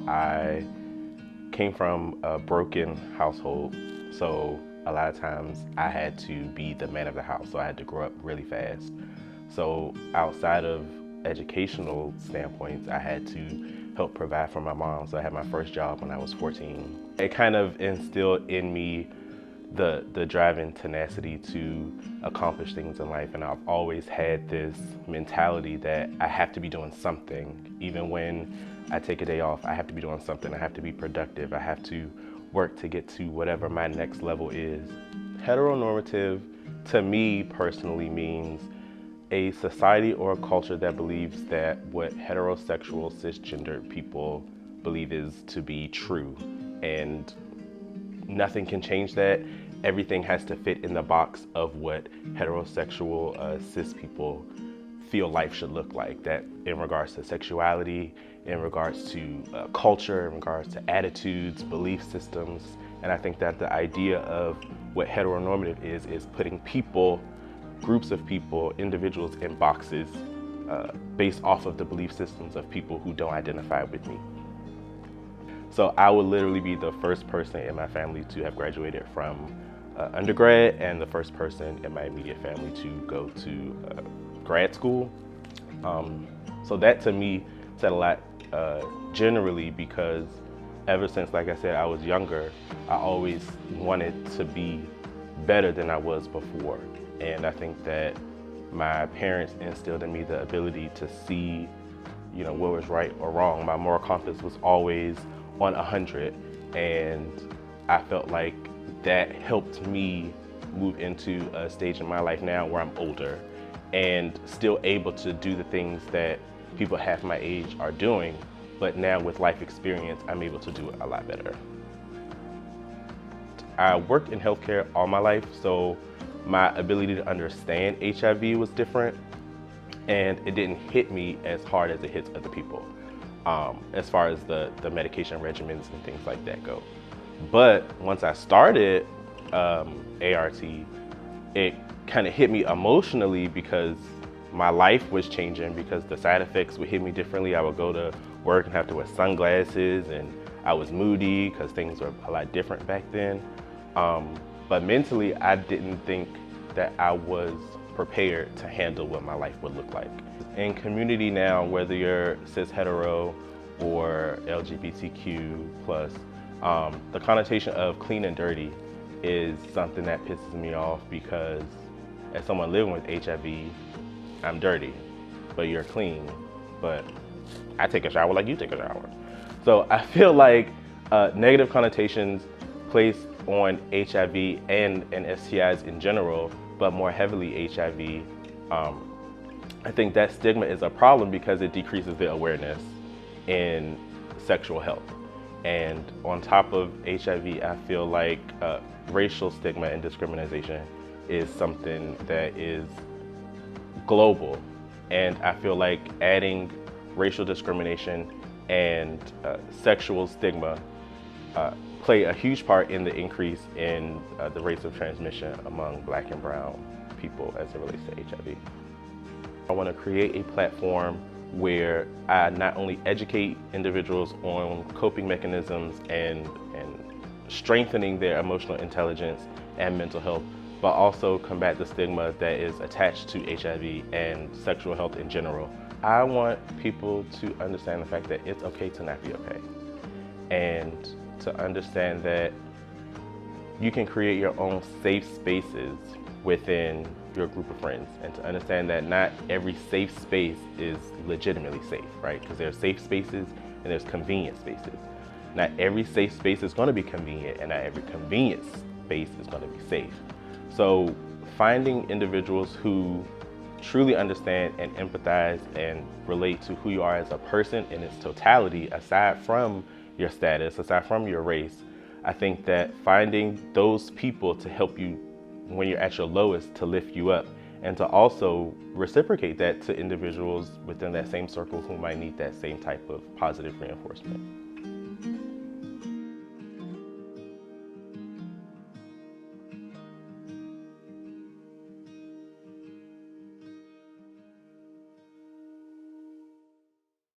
I came from a broken household, so a lot of times I had to be the man of the house, so I had to grow up really fast. So outside of educational standpoints, I had to help provide for my mom. So I had my first job when I was 14. It kind of instilled in me the drive and tenacity to accomplish things in life. And I've always had this mentality that I have to be doing something. Even when I take a day off, I have to be doing something. I have to be productive. I have to work to get to whatever my next level is. Heteronormative, to me personally, means a society or a culture that believes that what heterosexual cisgendered people believe is to be true, and nothing can change that. Everything has to fit in the box of what heterosexual cis people feel life should look like. That in regards to sexuality, in regards to culture, in regards to attitudes, belief systems. And I think that the idea of what heteronormative is putting people, groups of people, individuals in boxes based off of the belief systems of people who don't identify with me. So I would literally be the first person in my family to have graduated from undergrad and the first person in my immediate family to go to grad school. So that to me said a lot generally, because ever since, like I said, I was younger, I always wanted to be better than I was before. And I think that my parents instilled in me the ability to see, what was right or wrong. My moral compass was always on 100, and I felt like that helped me move into a stage in my life now where I'm older and still able to do the things that people half my age are doing, but now with life experience, I'm able to do it a lot better. I worked in healthcare all my life, so my ability to understand HIV was different, and it didn't hit me as hard as it hits other people, as far as the medication regimens and things like that go. But once I started ART, it kind of hit me emotionally because my life was changing, because the side effects would hit me differently. I would go to work and have to wear sunglasses, and I was moody because things were a lot different back then. But mentally, I didn't think that I was prepared to handle what my life would look like. In community now, whether you're cis hetero or LGBTQ+, the connotation of clean and dirty is something that pisses me off, because as someone living with HIV, I'm dirty, but you're clean, but I take a shower like you take a shower. So I feel like negative connotations placed on HIV and STIs in general, but more heavily HIV, I think that stigma is a problem because it decreases the awareness in sexual health. And on top of HIV, I feel like racial stigma and discrimination is something that is global. And I feel like adding racial discrimination and sexual stigma play a huge part in the increase in the rates of transmission among Black and brown people as it relates to HIV. I want to create a platform where I not only educate individuals on coping mechanisms and strengthening their emotional intelligence and mental health, but also combat the stigma that is attached to HIV and sexual health in general. I want people to understand the fact that it's okay to not be okay, and to understand that you can create your own safe spaces within your group of friends, and to understand that not every safe space is legitimately safe, right? Because there's safe spaces and there's convenient spaces. Not every safe space is going to be convenient, and not every convenient space is going to be safe. So finding individuals who truly understand and empathize and relate to who you are as a person in its totality, aside from your status, aside from your race, I think that finding those people to help you when you're at your lowest, to lift you up, and to also reciprocate that to individuals within that same circle who might need that same type of positive reinforcement.